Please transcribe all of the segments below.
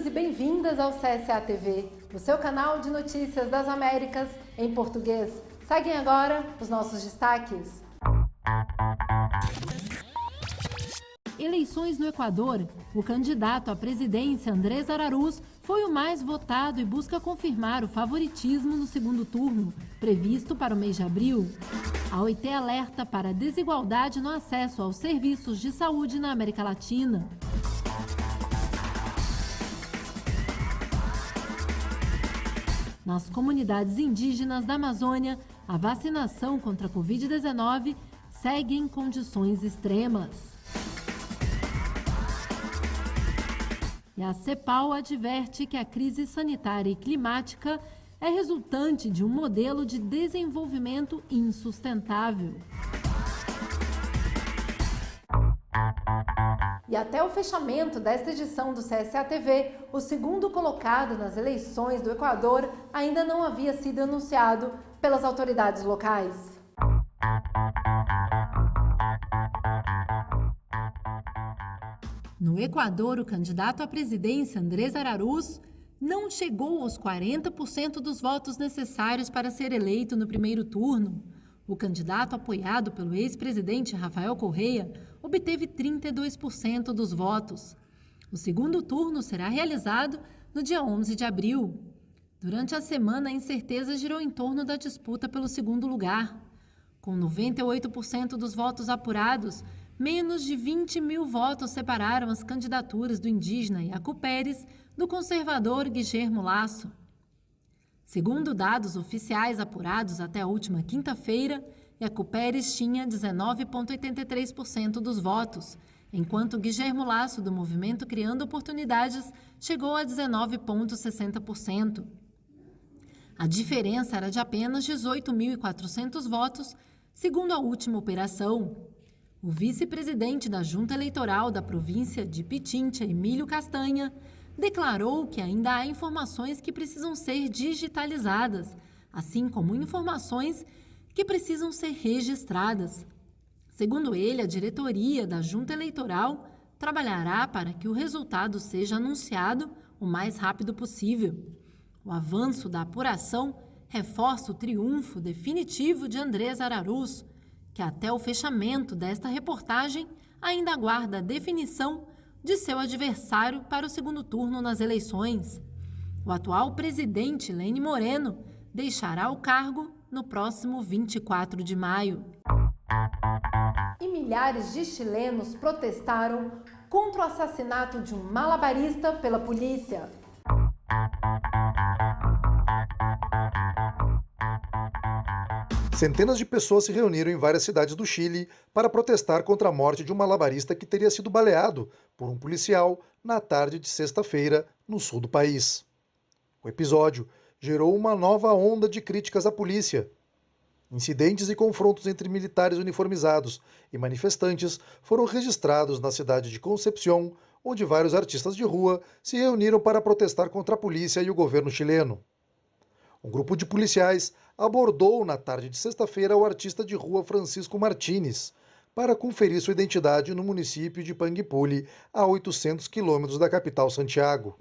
bem-vindos e bem-vindas ao CSA TV, o seu canal de notícias das Américas em português. Seguem agora os nossos destaques. Eleições no Equador. O candidato à presidência, Andrés Araúz, foi o mais votado e busca confirmar o favoritismo no segundo turno, previsto para o mês de abril. A OIT alerta para a desigualdade no acesso aos serviços de saúde na América Latina. Nas comunidades indígenas da Amazônia, a vacinação contra a Covid-19 segue em condições extremas. E a CEPAL adverte que a crise sanitária e climática é resultante de um modelo de desenvolvimento insustentável. E até o fechamento desta edição do CSA TV, o segundo colocado nas eleições do Equador ainda não havia sido anunciado pelas autoridades locais. No Equador, o candidato à presidência, Andrés Araúz, não chegou aos 40% dos votos necessários para ser eleito no primeiro turno. O candidato, apoiado pelo ex-presidente Rafael Correa, obteve 32% dos votos. O segundo turno será realizado no dia 11 de abril. Durante a semana, a incerteza girou em torno da disputa pelo segundo lugar. Com 98% dos votos apurados, menos de 20 mil votos separaram as candidaturas do indígena Yacu Pérez do conservador Guillermo Lasso. Segundo dados oficiais apurados até a última quinta-feira, Yacu Pérez tinha 19,83% dos votos, enquanto Guillermo Lasso, do movimento Criando Oportunidades, chegou a 19,60%. A diferença era de apenas 18.400 votos, segundo a última operação. O vice-presidente da Junta Eleitoral da província de Pichincha, Emílio Castanha, declarou que ainda há informações que precisam ser digitalizadas, assim como informações que precisam ser registradas. Segundo ele, a diretoria da Junta Eleitoral trabalhará para que o resultado seja anunciado o mais rápido possível. O avanço da apuração reforça o triunfo definitivo de Andrés Araúz, que até o fechamento desta reportagem ainda aguarda a definição de seu adversário para o segundo turno nas eleições. O atual presidente, Lenín Moreno, deixará o cargo no próximo 24 de maio. E milhares de chilenos protestaram contra o assassinato de um malabarista pela polícia. Centenas de pessoas se reuniram em várias cidades do Chile para protestar contra a morte de um malabarista que teria sido baleado por um policial na tarde de sexta-feira, no sul do país. O episódio gerou uma nova onda de críticas à polícia. Incidentes e confrontos entre militares uniformizados e manifestantes foram registrados na cidade de Concepción, onde vários artistas de rua se reuniram para protestar contra a polícia e o governo chileno. Um grupo de policiais abordou na tarde de sexta-feira o artista de rua Francisco Martínez para conferir sua identidade no município de Panguipulli, a 800 quilômetros da capital Santiago.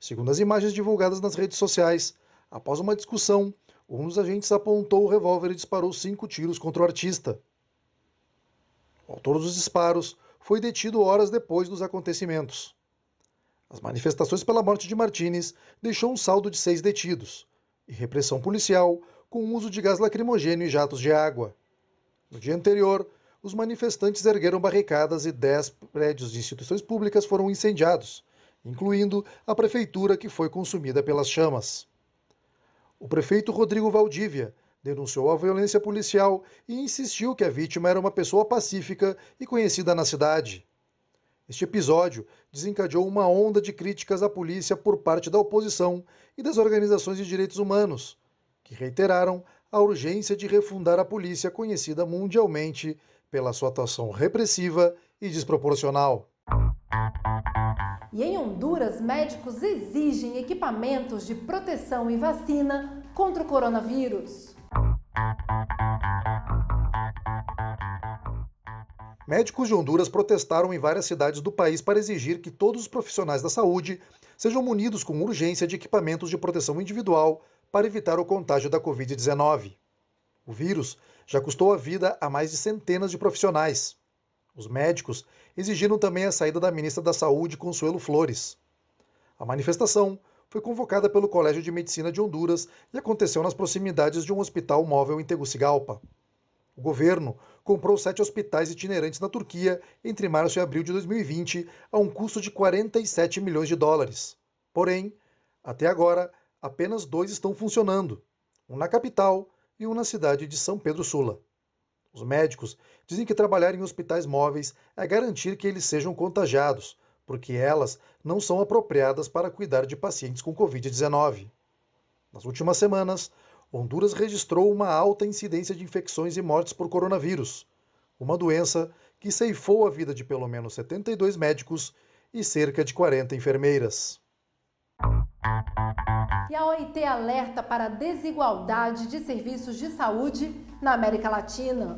Segundo as imagens divulgadas nas redes sociais, após uma discussão, um dos agentes apontou o revólver e disparou 5 tiros contra o artista. O autor dos disparos foi detido horas depois dos acontecimentos. As manifestações pela morte de Martínez deixou um saldo de 6 detidos e repressão policial com o uso de gás lacrimogêneo e jatos de água. No dia anterior, os manifestantes ergueram barricadas e 10 prédios de instituições públicas foram incendiados, incluindo a prefeitura, que foi consumida pelas chamas. O prefeito Rodrigo Valdívia denunciou a violência policial e insistiu que a vítima era uma pessoa pacífica e conhecida na cidade. Este episódio desencadeou uma onda de críticas à polícia por parte da oposição e das organizações de direitos humanos, que reiteraram a urgência de refundar a polícia, conhecida mundialmente pela sua atuação repressiva e desproporcional. E em Honduras, médicos exigem equipamentos de proteção e vacina contra o coronavírus. Médicos de Honduras protestaram em várias cidades do país para exigir que todos os profissionais da saúde sejam munidos com urgência de equipamentos de proteção individual para evitar o contágio da Covid-19. O vírus já custou a vida a mais de centenas de profissionais. Os médicos exigiram também a saída da ministra da Saúde, Consuelo Flores. A manifestação foi convocada pelo Colégio de Medicina de Honduras e aconteceu nas proximidades de um hospital móvel em Tegucigalpa. O governo comprou 7 hospitais itinerantes na Turquia entre março e abril de 2020 a um custo de 47 milhões de dólares. Porém, até agora, apenas 2 estão funcionando, um na capital e um na cidade de São Pedro Sula. Os médicos dizem que trabalhar em hospitais móveis é garantir que eles sejam contagiados, porque elas não são apropriadas para cuidar de pacientes com Covid-19. Nas últimas semanas, Honduras registrou uma alta incidência de infecções e mortes por coronavírus, uma doença que ceifou a vida de pelo menos 72 médicos e cerca de 40 enfermeiras. E a OIT alerta para a desigualdade de serviços de saúde na América Latina.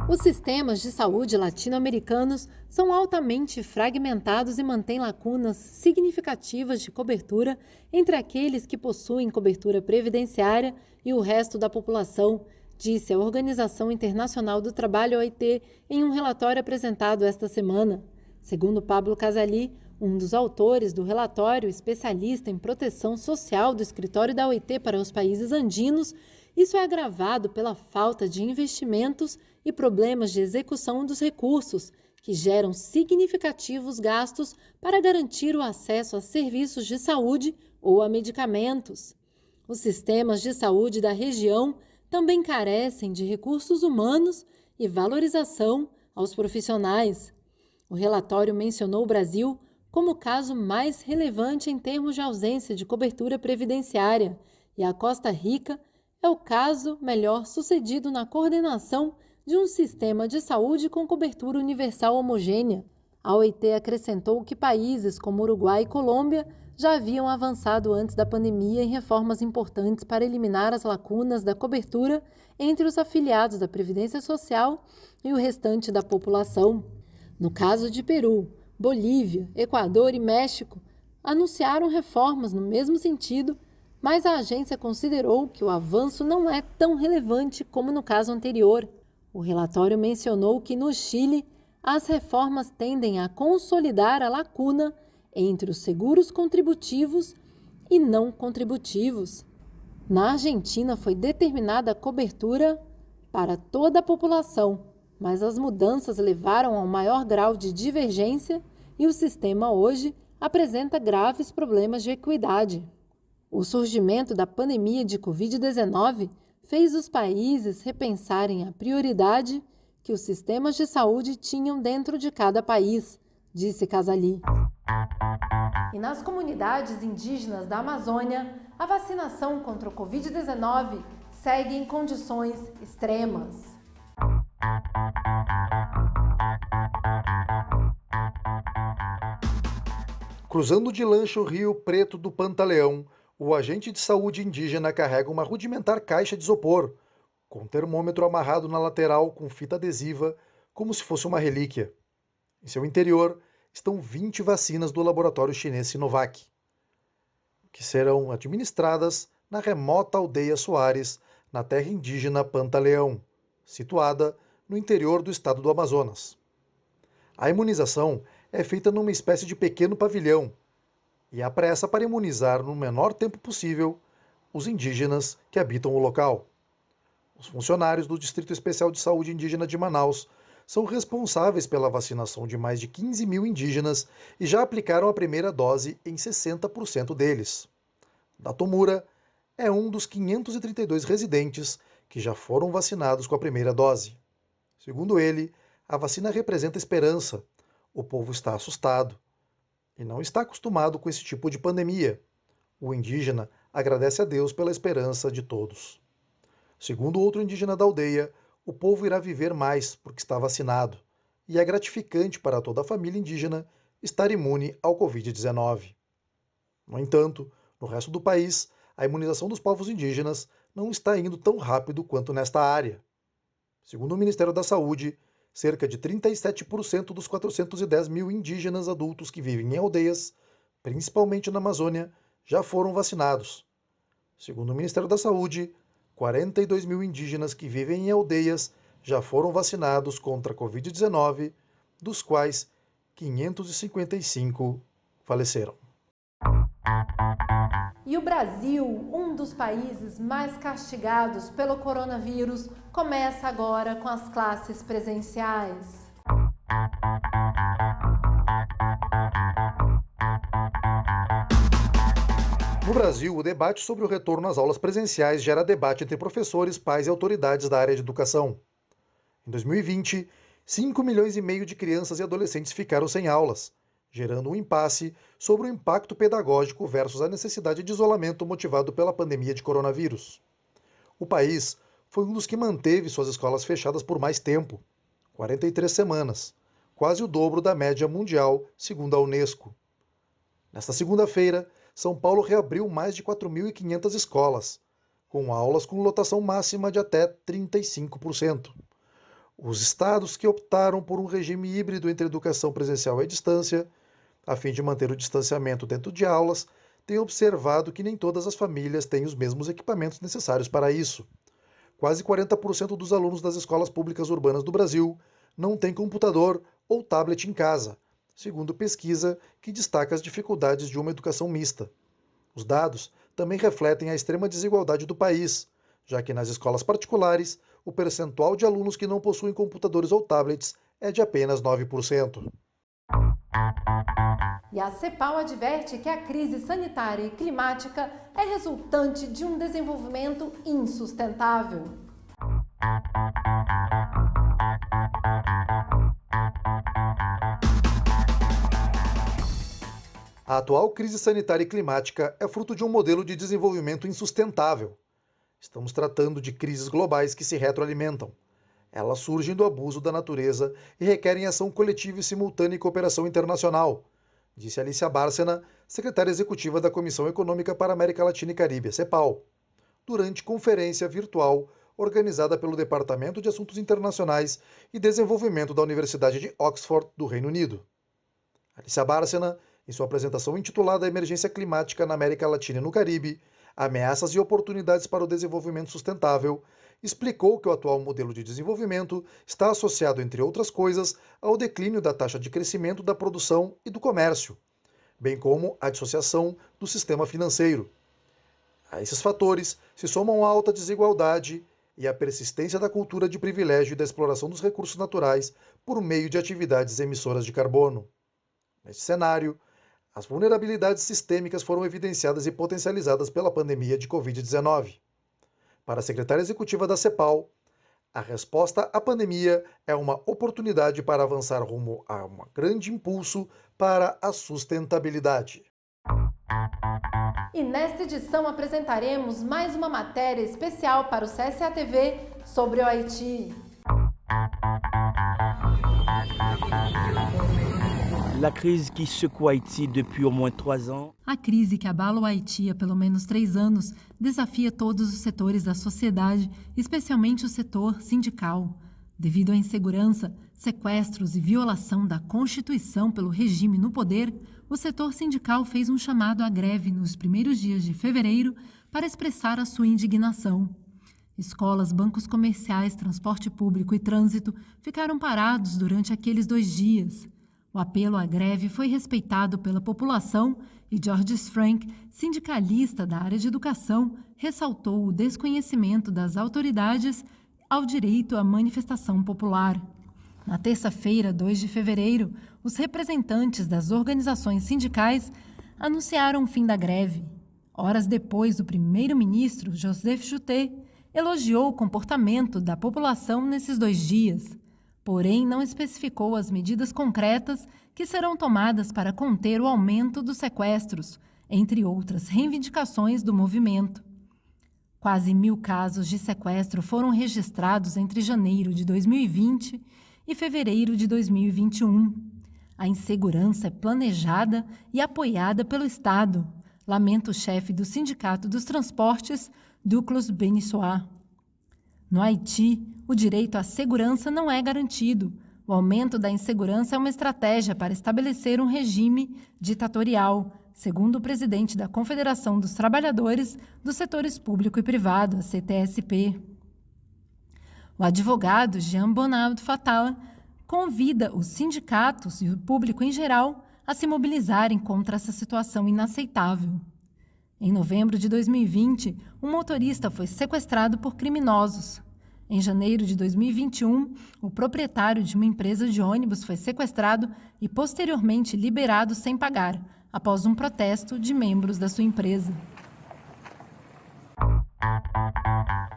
Os sistemas de saúde latino-americanos são altamente fragmentados e mantêm lacunas significativas de cobertura entre aqueles que possuem cobertura previdenciária e o resto da população, disse a Organização Internacional do Trabalho, OIT, em um relatório apresentado esta semana. Segundo Pablo Casali, um dos autores do relatório, especialista em proteção social do escritório da OIT para os países andinos, isso é agravado pela falta de investimentos e problemas de execução dos recursos, que geram significativos gastos para garantir o acesso a serviços de saúde ou a medicamentos. Os sistemas de saúde da região também carecem de recursos humanos e valorização aos profissionais. O relatório mencionou o Brasil como o caso mais relevante em termos de ausência de cobertura previdenciária, e a Costa Rica é o caso melhor sucedido na coordenação de um sistema de saúde com cobertura universal homogênea. A OIT acrescentou que países como Uruguai e Colômbia já haviam avançado antes da pandemia em reformas importantes para eliminar as lacunas da cobertura entre os afiliados da Previdência Social e o restante da população. No caso de Peru, Bolívia, Equador e México anunciaram reformas no mesmo sentido, mas a agência considerou que o avanço não é tão relevante como no caso anterior. O relatório mencionou que no Chile, as reformas tendem a consolidar a lacuna entre os seguros contributivos e não contributivos. Na Argentina foi determinada a cobertura para toda a população, mas as mudanças levaram a um maior grau de divergência e o sistema hoje apresenta graves problemas de equidade. O surgimento da pandemia de Covid-19 fez os países repensarem a prioridade que os sistemas de saúde tinham dentro de cada país, disse Casali. E nas comunidades indígenas da Amazônia, a vacinação contra o Covid-19 segue em condições extremas. Cruzando de lancha o Rio Preto do Pantaleão, o agente de saúde indígena carrega uma rudimentar caixa de isopor, com termômetro amarrado na lateral com fita adesiva, como se fosse uma relíquia. Em seu interior estão 20 vacinas do laboratório chinês Sinovac, que serão administradas na remota aldeia Soares, na terra indígena Pantaleão, situada no interior do estado do Amazonas. A imunização é feita numa espécie de pequeno pavilhão, e há pressa para imunizar no menor tempo possível os indígenas que habitam o local. Os funcionários do Distrito Especial de Saúde Indígena de Manaus são responsáveis pela vacinação de mais de 15 mil indígenas e já aplicaram a primeira dose em 60% deles. Datomura é um dos 532 residentes que já foram vacinados com a primeira dose. Segundo ele, a vacina representa esperança. O povo está assustado e não está acostumado com esse tipo de pandemia. O indígena agradece a Deus pela esperança de todos. Segundo outro indígena da aldeia, o povo irá viver mais porque está vacinado, e é gratificante para toda a família indígena estar imune ao Covid-19. No entanto, no resto do país, a imunização dos povos indígenas não está indo tão rápido quanto nesta área. Segundo o Ministério da Saúde, cerca de 37% dos 410 mil indígenas adultos que vivem em aldeias, principalmente na Amazônia, já foram vacinados. Segundo o Ministério da Saúde, 42 mil indígenas que vivem em aldeias já foram vacinados contra a Covid-19, dos quais 555 faleceram. E o Brasil, um dos países mais castigados pelo coronavírus, começa agora com as classes presenciais. No Brasil, o debate sobre o retorno às aulas presenciais gera debate entre professores, pais e autoridades da área de educação. Em 2020, 5 milhões e meio de crianças e adolescentes ficaram sem aulas, gerando um impasse sobre o impacto pedagógico versus a necessidade de isolamento motivado pela pandemia de coronavírus. O país foi um dos que manteve suas escolas fechadas por mais tempo, 43 semanas, quase o dobro da média mundial, segundo a Unesco. Nesta segunda-feira, São Paulo reabriu mais de 4.500 escolas, com aulas com lotação máxima de até 35%. Os estados que optaram por um regime híbrido entre educação presencial e à distância, a fim de manter o distanciamento dentro de aulas, têm observado que nem todas as famílias têm os mesmos equipamentos necessários para isso. Quase 40% dos alunos das escolas públicas urbanas do Brasil não têm computador ou tablet em casa, segundo pesquisa que destaca as dificuldades de uma educação mista. Os dados também refletem a extrema desigualdade do país, já que nas escolas particulares, o percentual de alunos que não possuem computadores ou tablets é de apenas 9%. E a CEPAL adverte que a crise sanitária e climática é resultante de um desenvolvimento insustentável. A atual crise sanitária e climática é fruto de um modelo de desenvolvimento insustentável. Estamos tratando de crises globais que se retroalimentam. Elas surgem do abuso da natureza e requerem ação coletiva e simultânea e cooperação internacional, disse Alicia Bárcena, secretária executiva da Comissão Econômica para a América Latina e Caribe, CEPAL, durante conferência virtual organizada pelo Departamento de Assuntos Internacionais e Desenvolvimento da Universidade de Oxford, do Reino Unido. Alicia Bárcena, em sua apresentação intitulada Emergência Climática na América Latina e no Caribe, Ameaças e Oportunidades para o Desenvolvimento Sustentável, explicou que o atual modelo de desenvolvimento está associado, entre outras coisas, ao declínio da taxa de crescimento da produção e do comércio, bem como à dissociação do sistema financeiro. A esses fatores se somam a alta desigualdade e a persistência da cultura de privilégio e da exploração dos recursos naturais por meio de atividades emissoras de carbono. Neste cenário, as vulnerabilidades sistêmicas foram evidenciadas e potencializadas pela pandemia de Covid-19. Para a secretária executiva da CEPAL, a resposta à pandemia é uma oportunidade para avançar rumo a um grande impulso para a sustentabilidade. E nesta edição apresentaremos mais uma matéria especial para o CSA TV sobre o Haiti. La crise qui secoue Haïti depuis au moins 3 ans. A crise que abala o Haiti há pelo menos 3 anos desafia todos os setores da sociedade, especialmente o setor sindical. Devido à insegurança, sequestros e violação da Constituição pelo regime no poder, o setor sindical fez um chamado à greve nos primeiros dias de fevereiro para expressar a sua indignação. Escolas, bancos comerciais, transporte público e trânsito ficaram parados durante aqueles 2 dias. O apelo à greve foi respeitado pela população e Georges Frank, sindicalista da área de educação, ressaltou o desconhecimento das autoridades ao direito à manifestação popular. Na terça-feira, 2 de fevereiro, os representantes das organizações sindicais anunciaram o fim da greve. Horas depois, o primeiro-ministro, Joseph Juté, elogiou o comportamento da população nesses 2 dias. Porém, não especificou as medidas concretas que serão tomadas para conter o aumento dos sequestros, entre outras reivindicações do movimento. Quase 1.000 casos de sequestro foram registrados entre janeiro de 2020 e fevereiro de 2021. A insegurança é planejada e apoiada pelo Estado, lamenta o chefe do Sindicato dos Transportes, Douglas Benissoa. No Haiti, o direito à segurança não é garantido. O aumento da insegurança é uma estratégia para estabelecer um regime ditatorial, segundo o presidente da Confederação dos Trabalhadores dos Setores Público e Privado, a CTSP. O advogado Jean Bonald Fatala convida os sindicatos e o público em geral a se mobilizarem contra essa situação inaceitável. Em novembro de 2020, um motorista foi sequestrado por criminosos. Em janeiro de 2021, o proprietário de uma empresa de ônibus foi sequestrado e posteriormente liberado sem pagar, após um protesto de membros da sua empresa.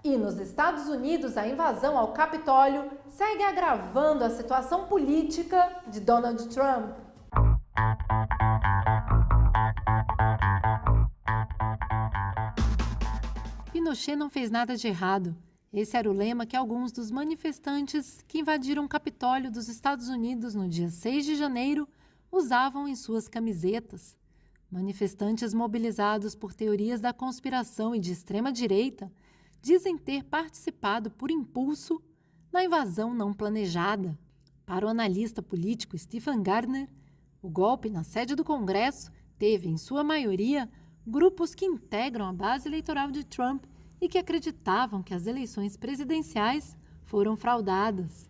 E nos Estados Unidos, a invasão ao Capitólio segue agravando a situação política de Donald Trump. Pinochet não fez nada de errado. Esse era o lema que alguns dos manifestantes que invadiram o Capitólio dos Estados Unidos no dia 6 de janeiro usavam em suas camisetas. Manifestantes mobilizados por teorias da conspiração e de extrema-direita dizem ter participado por impulso na invasão não planejada. Para o analista político Stephen Gardner, o golpe na sede do Congresso teve, em sua maioria, grupos que integram a base eleitoral de Trump e que acreditavam que as eleições presidenciais foram fraudadas.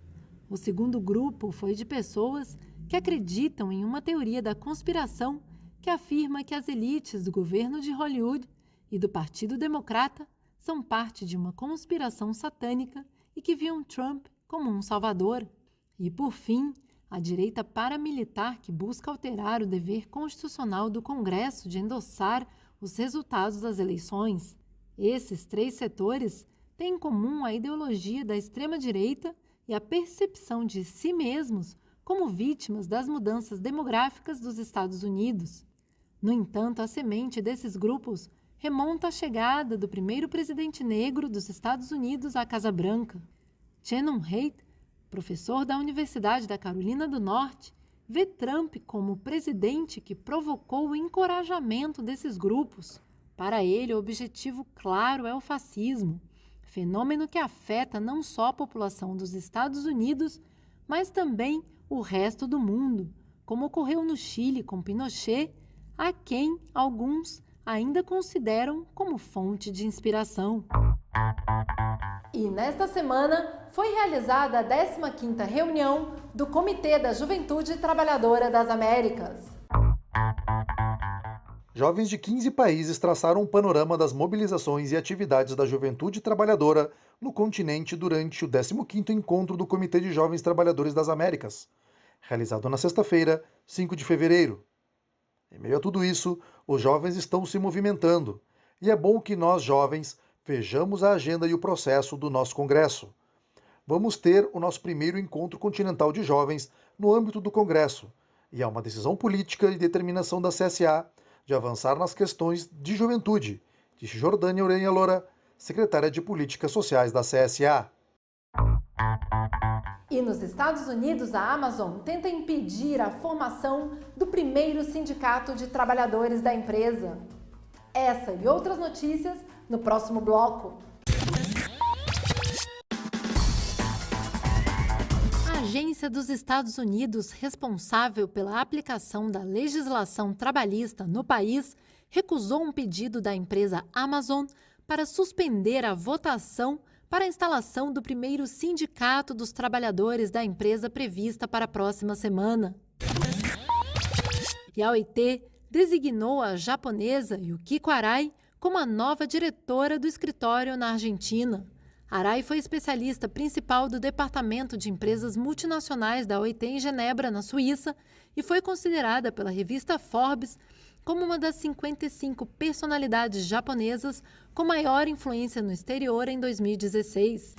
O segundo grupo foi de pessoas que acreditam em uma teoria da conspiração que afirma que as elites do governo de Hollywood e do Partido Democrata são parte de uma conspiração satânica e que viam Trump como um salvador. E, por fim, a direita paramilitar que busca alterar o dever constitucional do Congresso de endossar os resultados das eleições. Esses três setores têm em comum a ideologia da extrema-direita e a percepção de si mesmos como vítimas das mudanças demográficas dos Estados Unidos. No entanto, a semente desses grupos remonta à chegada do primeiro presidente negro dos Estados Unidos à Casa Branca. Shannon Haidt, professor da Universidade da Carolina do Norte, vê Trump como o presidente que provocou o encorajamento desses grupos. Para ele, o objetivo claro é o fascismo, fenômeno que afeta não só a população dos Estados Unidos, mas também o resto do mundo, como ocorreu no Chile com Pinochet, a quem alguns ainda consideram como fonte de inspiração. E nesta semana foi realizada a 15ª reunião do Comitê da Juventude Trabalhadora das Américas. Jovens de 15 países traçaram um panorama das mobilizações e atividades da juventude trabalhadora no continente durante o 15º Encontro do Comitê de Jovens Trabalhadores das Américas, realizado na sexta-feira, 5 de fevereiro. Em meio a tudo isso, os jovens estão se movimentando, e é bom que nós, jovens, vejamos a agenda e o processo do nosso Congresso. Vamos ter o nosso primeiro encontro continental de jovens no âmbito do Congresso, e há uma decisão política e determinação da CSA de avançar nas questões de juventude, disse Jordânia Urenha Loura, secretária de Políticas Sociais da CSA. E nos Estados Unidos, a Amazon tenta impedir a formação do primeiro sindicato de trabalhadores da empresa. Essa e outras notícias no próximo bloco. A agência dos Estados Unidos responsável pela aplicação da legislação trabalhista no país recusou um pedido da empresa Amazon para suspender a votação para a instalação do primeiro sindicato dos trabalhadores da empresa prevista para a próxima semana. E a OIT designou a japonesa Yukiko Arai como a nova diretora do escritório na Argentina. Arai foi especialista principal do Departamento de Empresas Multinacionais da OIT em Genebra, na Suíça, e foi considerada pela revista Forbes como uma das 55 personalidades japonesas com maior influência no exterior em 2016.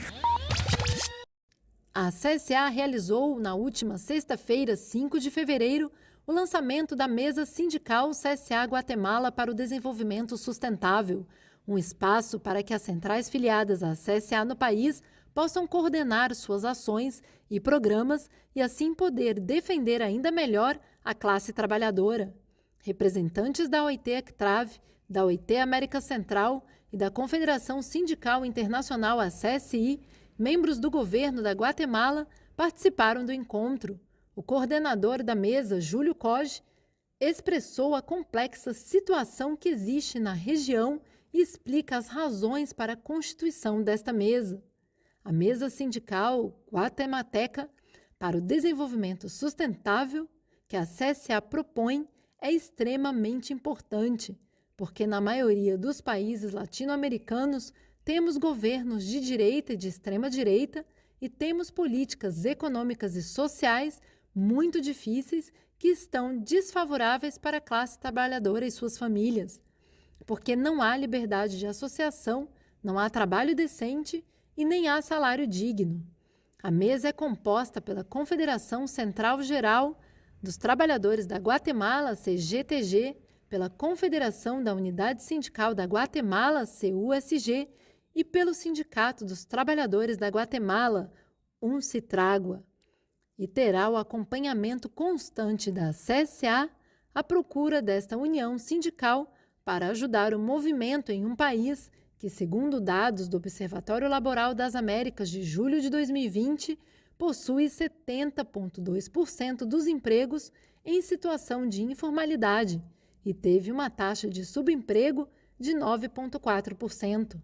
A CSA realizou, na última sexta-feira, 5 de fevereiro, o lançamento da Mesa Sindical CSA Guatemala para o Desenvolvimento Sustentável, um espaço para que as centrais filiadas à CSA no país possam coordenar suas ações e programas e assim poder defender ainda melhor a classe trabalhadora. Representantes da OIT-Actrave, da OIT América Central e da Confederação Sindical Internacional, a CSI, Membros do governo da Guatemala participaram do encontro. O coordenador da mesa, Júlio Coge, expressou a complexa situação que existe na região e explica as razões para a constituição desta mesa. A Mesa Sindical Guatemateca para o Desenvolvimento Sustentável, que a CSA propõe, é extremamente importante, porque na maioria dos países latino-americanos temos governos de direita e de extrema-direita e temos políticas econômicas e sociais muito difíceis que estão desfavoráveis para a classe trabalhadora e suas famílias, porque não há liberdade de associação, não há trabalho decente e nem há salário digno. A mesa é composta pela Confederação Central Geral dos Trabalhadores da Guatemala, CGTG, pela Confederação da Unidade Sindical da Guatemala, CUSG, e pelo Sindicato dos Trabalhadores da Guatemala, UNCITRAGUA, e terá o acompanhamento constante da CSA à procura desta união sindical para ajudar o movimento em um país que, segundo dados do Observatório Laboral das Américas de julho de 2020, possui 70,2% dos empregos em situação de informalidade e teve uma taxa de subemprego de 9,4%.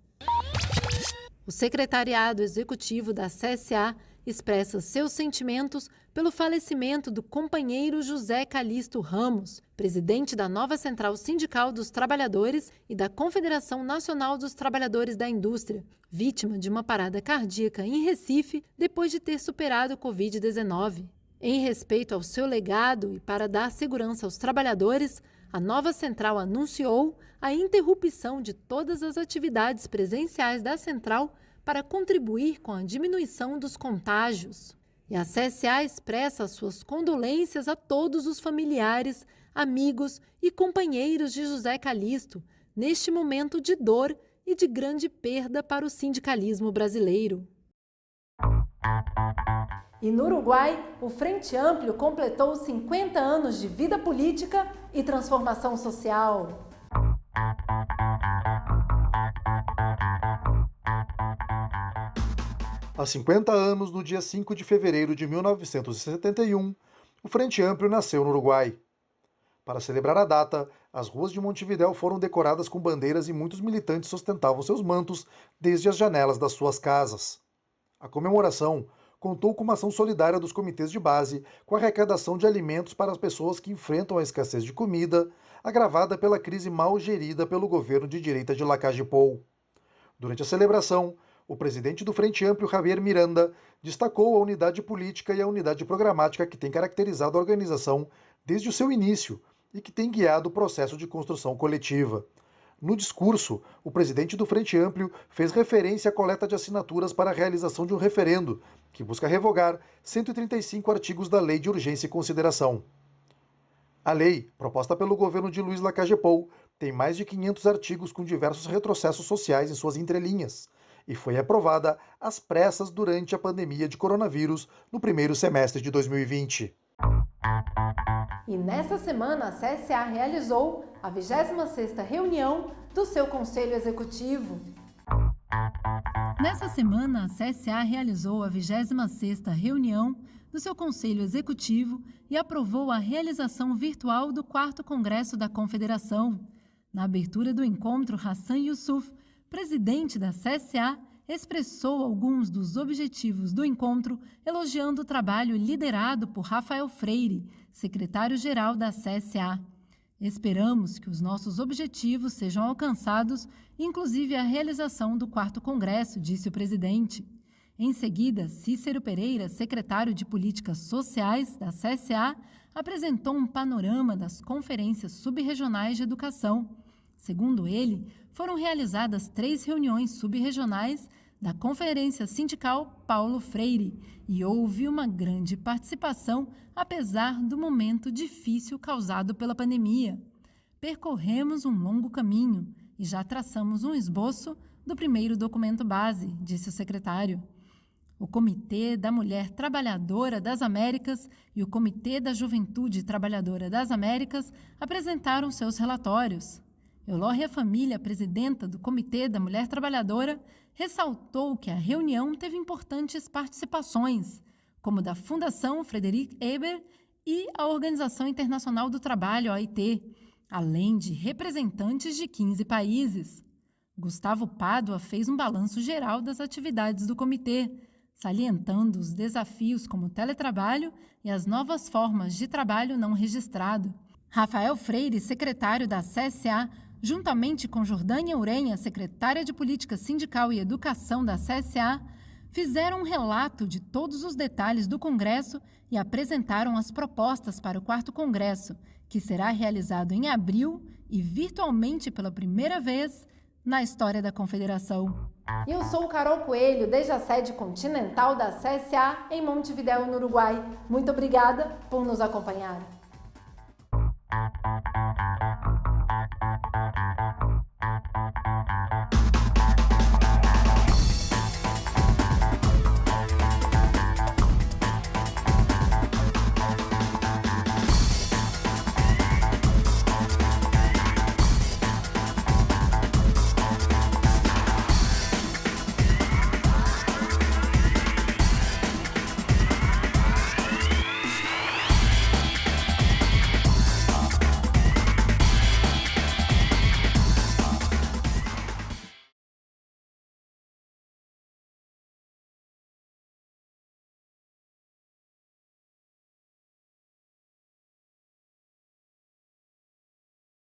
O secretariado executivo da CSA expressa seus sentimentos pelo falecimento do companheiro José Calixto Ramos, presidente da nova Central Sindical dos Trabalhadores e da Confederação Nacional dos Trabalhadores da Indústria, vítima de uma parada cardíaca em Recife depois de ter superado o Covid-19. Em respeito ao seu legado e para dar segurança aos trabalhadores, a nova central anunciou a interrupção de todas as atividades presenciais da central para contribuir com a diminuição dos contágios. E a CSA expressa as suas condolências a todos os familiares, amigos e companheiros de José Calixto, neste momento de dor e de grande perda para o sindicalismo brasileiro. E no Uruguai, o Frente Amplio completou 50 anos de vida política e transformação social. Há 50 anos, no dia 5 de fevereiro de 1971, o Frente Amplio nasceu no Uruguai. Para celebrar a data, as ruas de Montevidéu foram decoradas com bandeiras e muitos militantes sustentavam seus mantos desde as janelas das suas casas. A comemoração contou com uma ação solidária dos comitês de base com a arrecadação de alimentos para as pessoas que enfrentam a escassez de comida, agravada pela crise mal gerida pelo governo de direita de Lacalle Pou. Durante a celebração, o presidente do Frente Amplio, Javier Miranda, destacou a unidade política e a unidade programática que tem caracterizado a organização desde o seu início e que tem guiado o processo de construção coletiva. No discurso, o presidente do Frente Amplio fez referência à coleta de assinaturas para a realização de um referendo, que busca revogar 135 artigos da Lei de Urgência e Consideração. A lei, proposta pelo governo de Luiz Lacalle Pou, tem mais de 500 artigos com diversos retrocessos sociais em suas entrelinhas, e foi aprovada às pressas durante a pandemia de coronavírus no primeiro semestre de 2020. E nessa semana, a CSA realizou a 26ª reunião do seu Conselho Executivo. Nessa semana, a CSA realizou a 26ª reunião do seu Conselho Executivo e aprovou a realização virtual do 4º Congresso da Confederação. Na abertura do encontro, Hassan Yusuf, presidente da CSA, expressou alguns dos objetivos do encontro, elogiando o trabalho liderado por Rafael Freire, secretário-geral da CSA. Esperamos que os nossos objetivos sejam alcançados, inclusive a realização do 4º Congresso, disse o presidente. Em seguida, Cícero Pereira, secretário de Políticas Sociais da CSA, apresentou um panorama das conferências subregionais de educação. Segundo ele, foram realizadas 3 reuniões subregionais da Conferência Sindical Paulo Freire e houve uma grande participação, apesar do momento difícil causado pela pandemia. Percorremos um longo caminho e já traçamos um esboço do primeiro documento base, disse o secretário. O Comitê da Mulher Trabalhadora das Américas e o Comitê da Juventude Trabalhadora das Américas apresentaram seus relatórios. Eulória Família, presidenta do Comitê da Mulher Trabalhadora, ressaltou que a reunião teve importantes participações, como da Fundação Frederic Ebert e a Organização Internacional do Trabalho, OIT, além de representantes de 15 países. Gustavo Pádua fez um balanço geral das atividades do comitê, salientando os desafios como o teletrabalho e as novas formas de trabalho não registrado. Rafael Freire, secretário da CSA, juntamente com Jordânia Urenha, secretária de Política Sindical e Educação da CSA, fizeram um relato de todos os detalhes do Congresso e apresentaram as propostas para o 4º Congresso, que será realizado em abril e virtualmente pela primeira vez na história da Confederação. Eu sou Carol Coelho, desde a sede continental da CSA em Montevidéu, no Uruguai. Muito obrigada por nos acompanhar.